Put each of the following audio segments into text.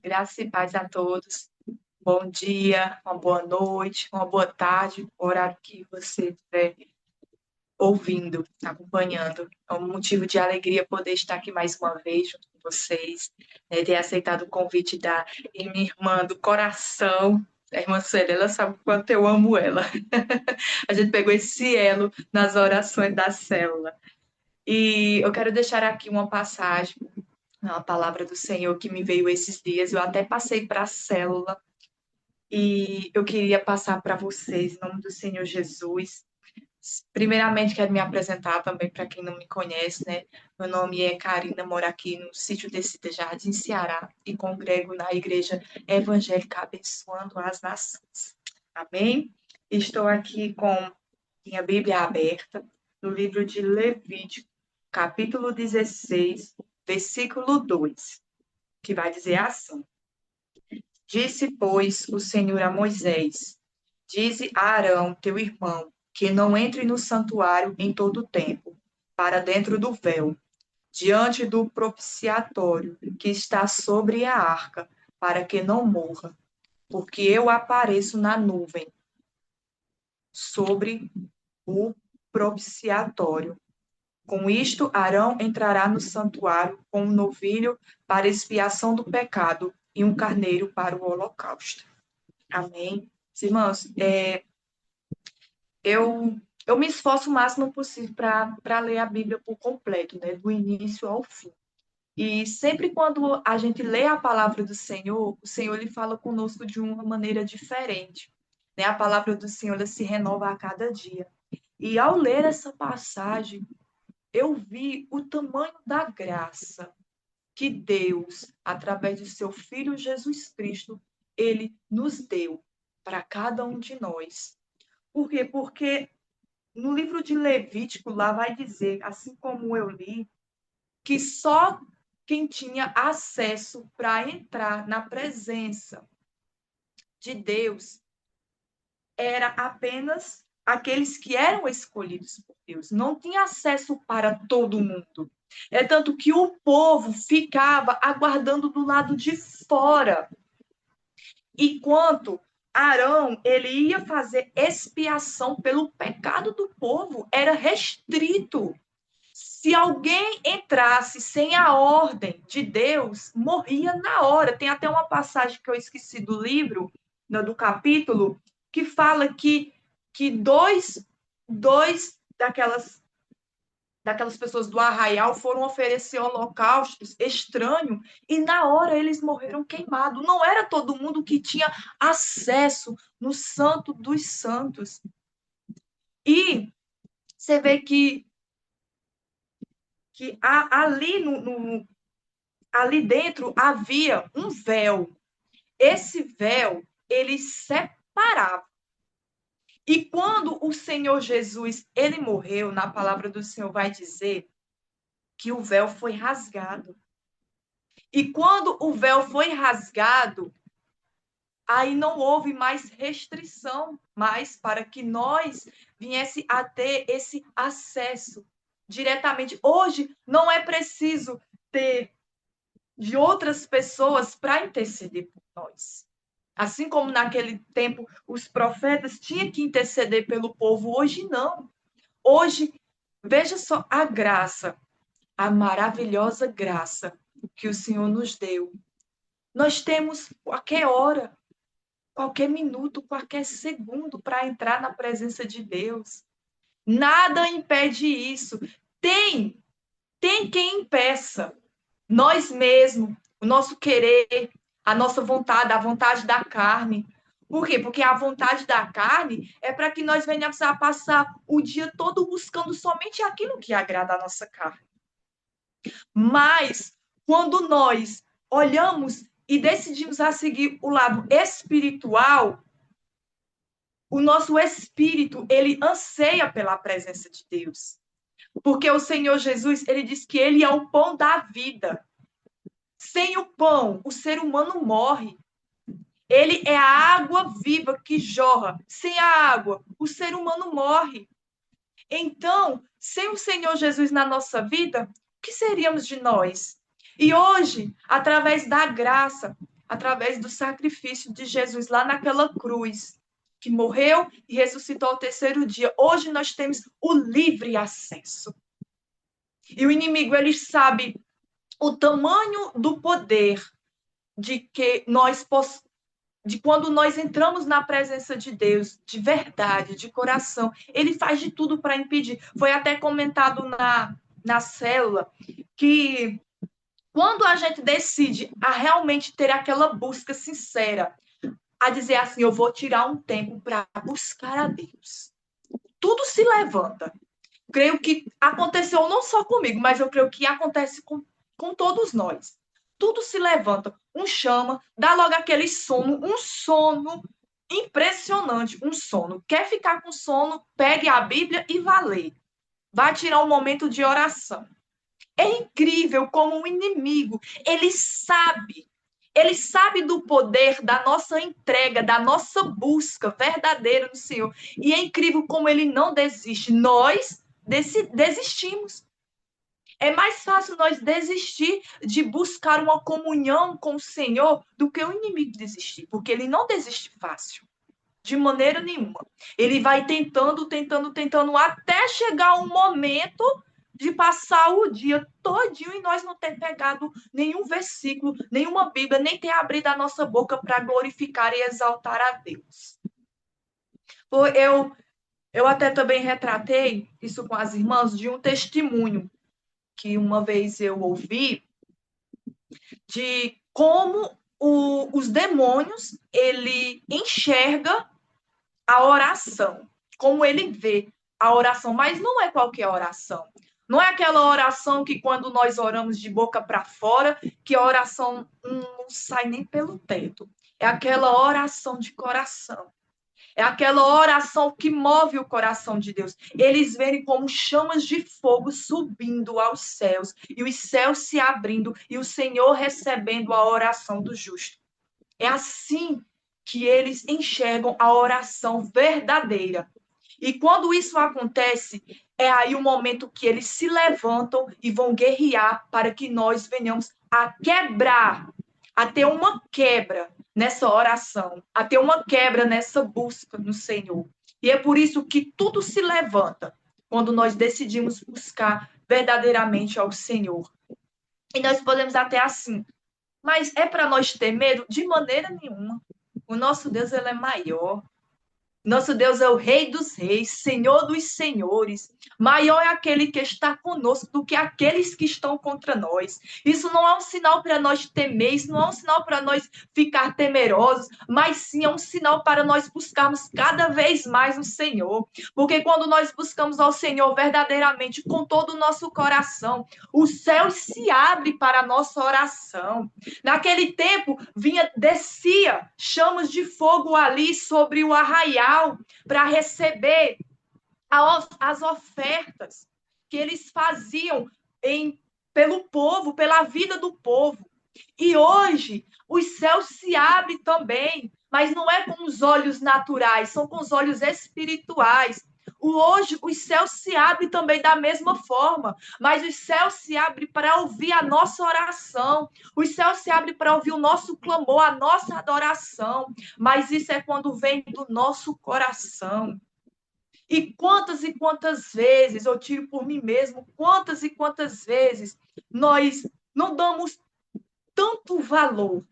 Graça e paz a todos. Bom dia, uma boa noite, uma boa tarde, o horário que você estiver ouvindo, acompanhando. É um motivo de alegria poder estar aqui mais uma vez junto com vocês, né, ter aceitado o convite da minha irmã do coração, a irmã Sueli, ela sabe o quanto eu amo ela. A gente pegou esse elo nas orações da célula. E eu quero deixar aqui uma passagem, uma palavra do Senhor que me veio esses dias. Eu até passei para a célula e eu queria passar para vocês, em nome do Senhor Jesus. Primeiramente, quero me apresentar também para quem não me conhece, né? Meu nome é Karina, moro aqui no sítio Descida Jardim, Ceará, e congrego na Igreja Evangélica Abençoando as Nações. Amém? Estou aqui com minha Bíblia aberta, no livro de Levítico, capítulo 16, versículo 2, que vai dizer assim: Disse, pois, o Senhor a Moisés: Dize a Arão, teu irmão, que não entre no santuário em todo o tempo, para dentro do véu, diante do propiciatório que está sobre a arca, para que não morra, porque eu apareço na nuvem sobre o propiciatório. Com isto, Arão entrará no santuário com um novilho para expiação do pecado e um carneiro para o holocausto. Amém. Irmãos, eu me esforço o máximo possível para ler a Bíblia por completo, né, do início ao fim. E sempre quando a gente lê a palavra do Senhor, o Senhor ele fala conosco de uma maneira diferente. Né? A palavra do Senhor ela se renova a cada dia. E ao ler essa passagem, eu vi o tamanho da graça que Deus, através de seu Filho Jesus Cristo, ele nos deu para cada um de nós. Por quê? Porque no livro de Levítico, lá vai dizer, assim como eu li, que só quem tinha acesso para entrar na presença de Deus era apenas aqueles que eram escolhidos por Deus. Não tinha acesso para todo mundo. É tanto que o povo ficava aguardando do lado de fora. Enquanto Arão ele ia fazer expiação pelo pecado do povo, era restrito. Se alguém entrasse sem a ordem de Deus, morria na hora. Tem até uma passagem que eu esqueci do livro, do capítulo, que fala que dois daquelas pessoas do arraial foram oferecer holocaustos estranho e na hora eles morreram queimados. Não era todo mundo que tinha acesso no Santo dos Santos. E você vê que ali dentro havia um véu. Esse véu, ele separava. E quando o Senhor Jesus, ele morreu, na palavra do Senhor vai dizer que o véu foi rasgado. E quando o véu foi rasgado, aí não houve mais restrição mais para que nós viesse a ter esse acesso diretamente. Hoje não é preciso ter de outras pessoas para interceder por nós. Assim como naquele tempo os profetas tinham que interceder pelo povo, hoje não. Hoje, veja só a graça, a maravilhosa graça que o Senhor nos deu. Nós temos qualquer hora, qualquer minuto, qualquer segundo para entrar na presença de Deus. Nada impede isso. Tem quem impeça. Nós mesmos, o nosso querer, a nossa vontade, a vontade da carne. Por quê? Porque a vontade da carne é para que nós venhamos a passar o dia todo buscando somente aquilo que agrada a nossa carne. Mas, quando nós olhamos e decidimos a seguir o lado espiritual, o nosso espírito, ele anseia pela presença de Deus. Porque o Senhor Jesus, ele diz que ele é o pão da vida. Sem o pão, o ser humano morre. Ele é a água viva que jorra. Sem a água, o ser humano morre. Então, sem o Senhor Jesus na nossa vida, o que seríamos de nós? E hoje, através da graça, através do sacrifício de Jesus lá naquela cruz, que morreu e ressuscitou ao terceiro dia. Hoje nós temos o livre acesso. E o inimigo, ele sabe o tamanho do poder de que de quando nós entramos na presença de Deus, de verdade, de coração, ele faz de tudo para impedir. Foi até comentado na célula que quando a gente decide a realmente ter aquela busca sincera, a dizer assim, eu vou tirar um tempo para buscar a Deus, tudo se levanta. Creio que aconteceu não só comigo, mas eu creio que acontece com todos nós. Tudo se levanta, um chama, dá logo aquele sono, um sono impressionante, um sono. Quer ficar com sono? Pegue a Bíblia e vá ler. Vai tirar um momento de oração. É incrível como o inimigo, ele sabe do poder da nossa entrega, da nossa busca verdadeira no Senhor. E é incrível como ele não desiste. Nós desistimos. É mais fácil nós desistir de buscar uma comunhão com o Senhor do que o inimigo desistir, porque ele não desiste fácil, de maneira nenhuma. Ele vai tentando, tentando, tentando, até chegar um momento de passar o dia todinho e nós não ter pegado nenhum versículo, nenhuma Bíblia, nem ter abrido a nossa boca para glorificar e exaltar a Deus. Eu até também retratei isso com as irmãs de um testemunho que uma vez eu ouvi de como os demônios ele enxerga a oração, como ele vê a oração, mas não é qualquer oração. Não é aquela oração que quando nós oramos de boca para fora, que a oração não sai nem pelo teto. É aquela oração de coração. É aquela oração que move o coração de Deus. Eles verem como chamas de fogo subindo aos céus, e os céus se abrindo, e o Senhor recebendo a oração do justo. É assim que eles enxergam a oração verdadeira. E quando isso acontece, é aí o momento que eles se levantam e vão guerrear para que nós venhamos a quebrar, a ter uma quebra nessa oração, a ter uma quebra nessa busca no Senhor. E é por isso que tudo se levanta quando nós decidimos buscar verdadeiramente ao Senhor. E nós podemos até assim, mas é para nós ter medo? De maneira nenhuma. O nosso Deus, ele é maior. Nosso Deus é o Rei dos Reis, Senhor dos Senhores. Maior é aquele que está conosco do que aqueles que estão contra nós. Isso não é um sinal para nós temer, isso não é um sinal para nós ficar temerosos, mas sim é um sinal para nós buscarmos cada vez mais o Senhor. Porque quando nós buscamos ao Senhor verdadeiramente, com todo o nosso coração, o céu se abre para a nossa oração. Naquele tempo, descia chamas de fogo ali sobre o arraial para receber as ofertas que eles faziam pelo povo, pela vida do povo. E hoje, os céus se abrem também, mas não é com os olhos naturais, são com os olhos espirituais. Hoje, os céus se abrem também da mesma forma, mas os céus se abrem para ouvir a nossa oração, os céus se abrem para ouvir o nosso clamor, a nossa adoração, mas isso é quando vem do nosso coração. E quantas vezes, eu tiro por mim mesmo, quantas e quantas vezes nós não damos tanto valor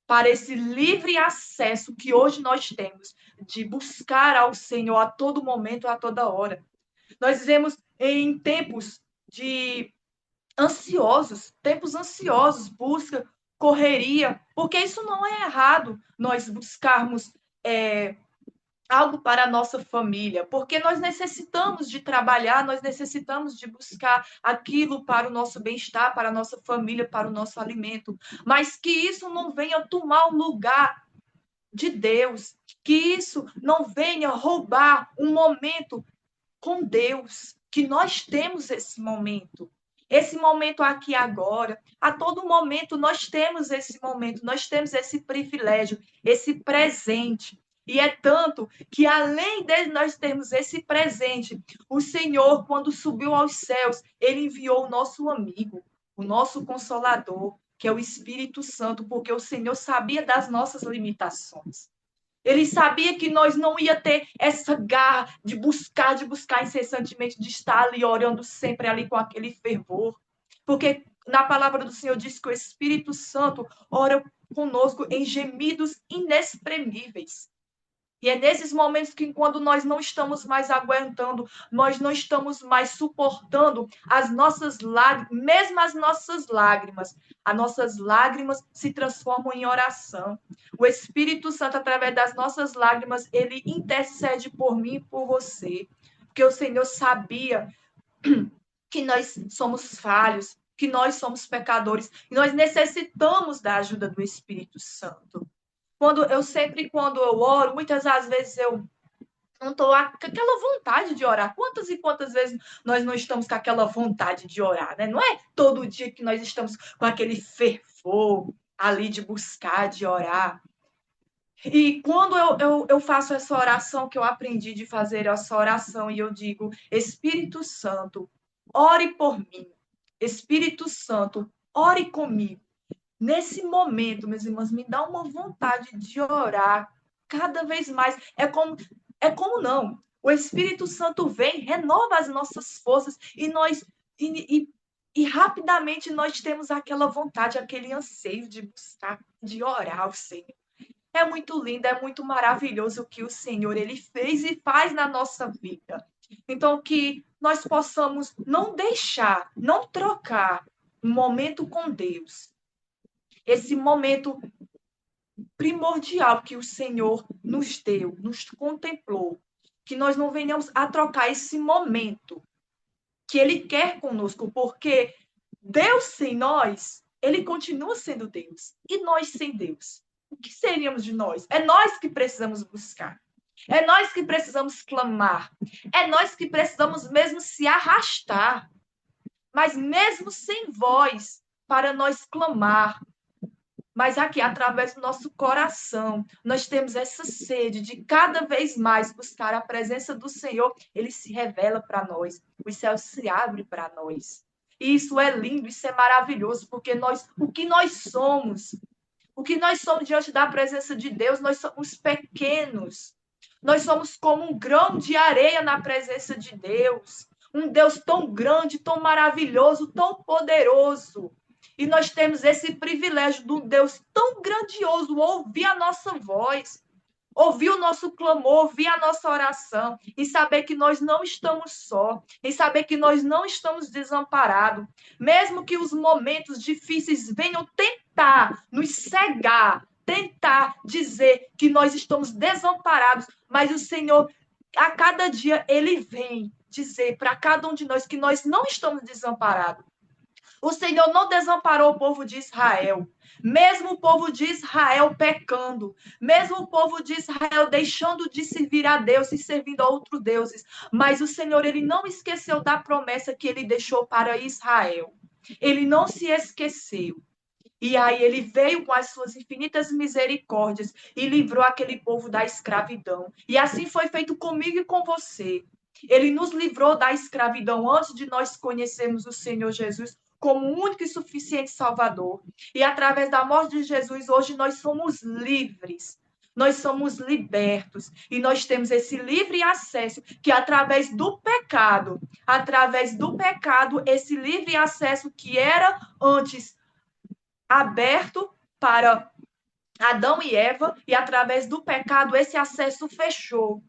para esse livre acesso que hoje nós temos de buscar ao Senhor a todo momento, a toda hora. Nós vivemos em tempos ansiosos, busca, correria, porque isso não é errado, nós buscarmos algo para a nossa família, porque nós necessitamos de trabalhar, nós necessitamos de buscar aquilo para o nosso bem-estar, para a nossa família, para o nosso alimento, mas que isso não venha tomar o lugar de Deus, que isso não venha roubar um momento com Deus, que nós temos esse momento aqui agora, a todo momento nós temos esse momento, nós temos esse privilégio, esse presente. E é tanto que, além de nós termos esse presente, o Senhor, quando subiu aos céus, ele enviou o nosso amigo, o nosso consolador, que é o Espírito Santo, porque o Senhor sabia das nossas limitações. Ele sabia que nós não ia ter essa garra de buscar incessantemente, de estar ali orando sempre ali com aquele fervor. Porque na palavra do Senhor diz que o Espírito Santo ora conosco em gemidos inexprimíveis. E é nesses momentos que, quando nós não estamos mais aguentando, nós não estamos mais suportando as nossas lágrimas, mesmo as nossas lágrimas se transformam em oração. O Espírito Santo, através das nossas lágrimas, ele intercede por mim e por você. Porque o Senhor sabia que nós somos falhos, que nós somos pecadores, e nós necessitamos da ajuda do Espírito Santo. Quando eu oro, muitas das vezes eu não estou com aquela vontade de orar. Quantas e quantas vezes nós não estamos com aquela vontade de orar, né? Não é todo dia que nós estamos com aquele fervor ali de buscar, de orar. E quando eu faço essa oração, que eu aprendi de fazer essa oração, e eu digo, Espírito Santo, ore por mim. Espírito Santo, ore comigo. Nesse momento, meus irmãos, me dá uma vontade de orar cada vez mais. É como não. O Espírito Santo vem, renova as nossas forças e nós e rapidamente nós temos aquela vontade, aquele anseio de buscar, de orar ao Senhor. É muito lindo, é muito maravilhoso o que o Senhor ele fez e faz na nossa vida. Então que nós possamos não deixar, não trocar um momento com Deus, esse momento primordial que o Senhor nos deu, nos contemplou, que nós não venhamos a trocar esse momento que Ele quer conosco, porque Deus sem nós, Ele continua sendo Deus, e nós sem Deus. O que seríamos de nós? É nós que precisamos buscar. É nós que precisamos clamar. É nós que precisamos mesmo se arrastar. Mas mesmo sem voz, para nós clamar, mas aqui, através do nosso coração, nós temos essa sede de cada vez mais buscar a presença do Senhor. Ele se revela para nós, os céus se abrem para nós. E isso é lindo, isso é maravilhoso, porque o que nós somos diante da presença de Deus, nós somos pequenos. Nós somos como um grão de areia na presença de Deus. Um Deus tão grande, tão maravilhoso, tão poderoso. E nós temos esse privilégio de um Deus tão grandioso ouvir a nossa voz, ouvir o nosso clamor, ouvir a nossa oração, e saber que nós não estamos só, e saber que nós não estamos desamparados, mesmo que os momentos difíceis venham tentar nos cegar, tentar dizer que nós estamos desamparados, mas o Senhor, a cada dia, Ele vem dizer para cada um de nós que nós não estamos desamparados. O Senhor não desamparou o povo de Israel. Mesmo o povo de Israel pecando, mesmo o povo de Israel deixando de servir a Deus e servindo a outros deuses, mas o Senhor, ele não esqueceu da promessa que ele deixou para Israel. Ele não se esqueceu. E aí ele veio com as suas infinitas misericórdias e livrou aquele povo da escravidão. E assim foi feito comigo e com você. Ele nos livrou da escravidão antes de nós conhecermos o Senhor Jesus como único e suficiente Salvador. E através da morte de Jesus, hoje nós somos livres. Nós somos libertos e nós temos esse livre acesso que através do pecado, esse livre acesso que era antes aberto para Adão e Eva, e através do pecado esse acesso fechou.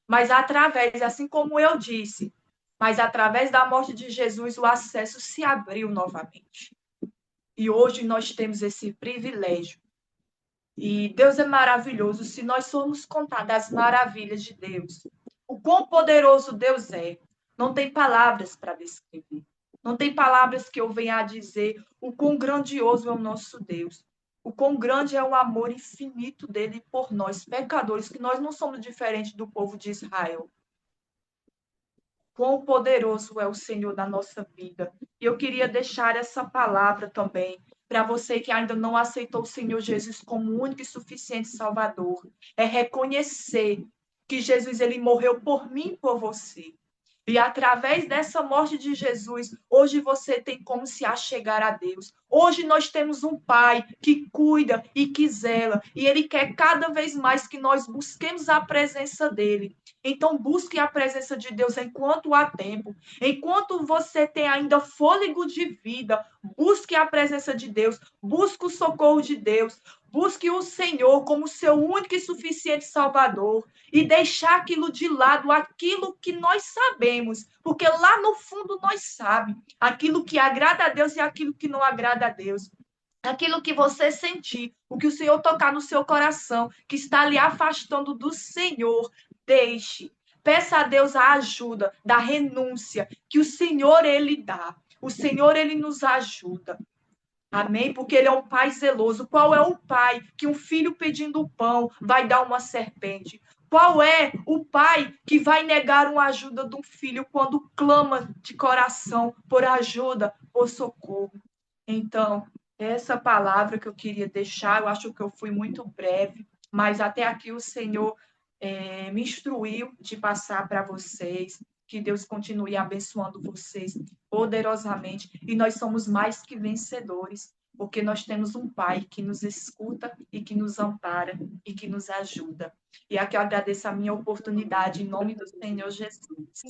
Mas assim como eu disse, mas através da morte de Jesus o acesso se abriu novamente. E hoje nós temos esse privilégio. E Deus é maravilhoso. Se nós formos contar das maravilhas de Deus, o quão poderoso Deus é, não tem palavras para descrever. Não tem palavras que eu venha a dizer o quão grandioso é o nosso Deus. O quão grande é o amor infinito dele por nós, pecadores, que nós não somos diferentes do povo de Israel. Quão poderoso é o Senhor na nossa vida. E eu queria deixar essa palavra também para você que ainda não aceitou o Senhor Jesus como único e suficiente Salvador. É reconhecer que Jesus ele morreu por mim e por você. E através dessa morte de Jesus, hoje você tem como se achegar a Deus. Hoje nós temos um Pai que cuida e que zela, e Ele quer cada vez mais que nós busquemos a presença dEle. Então, busque a presença de Deus enquanto há tempo. Enquanto você tem ainda fôlego de vida, busque a presença de Deus, busque o socorro de Deus, busque o Senhor como seu único e suficiente Salvador e deixar aquilo de lado, aquilo que nós sabemos, porque lá no fundo nós sabemos aquilo que agrada a Deus e aquilo que não agrada a Deus. Aquilo que você sentir, o que o Senhor tocar no seu coração, que está lhe afastando do Senhor, deixe. Peça a Deus a ajuda da renúncia, que o Senhor ele dá. O Senhor ele nos ajuda. Amém? Porque ele é um pai zeloso. Qual é o pai que um filho pedindo pão vai dar uma serpente? Qual é o pai que vai negar uma ajuda de um filho quando clama de coração por ajuda, por socorro? Então, essa palavra que eu queria deixar, eu acho que eu fui muito breve, mas até aqui o Senhor me instruiu de passar para vocês. Que Deus continue abençoando vocês poderosamente. E nós somos mais que vencedores, porque nós temos um Pai que nos escuta e que nos ampara e que nos ajuda. E aqui eu agradeço a minha oportunidade em nome do Senhor Jesus.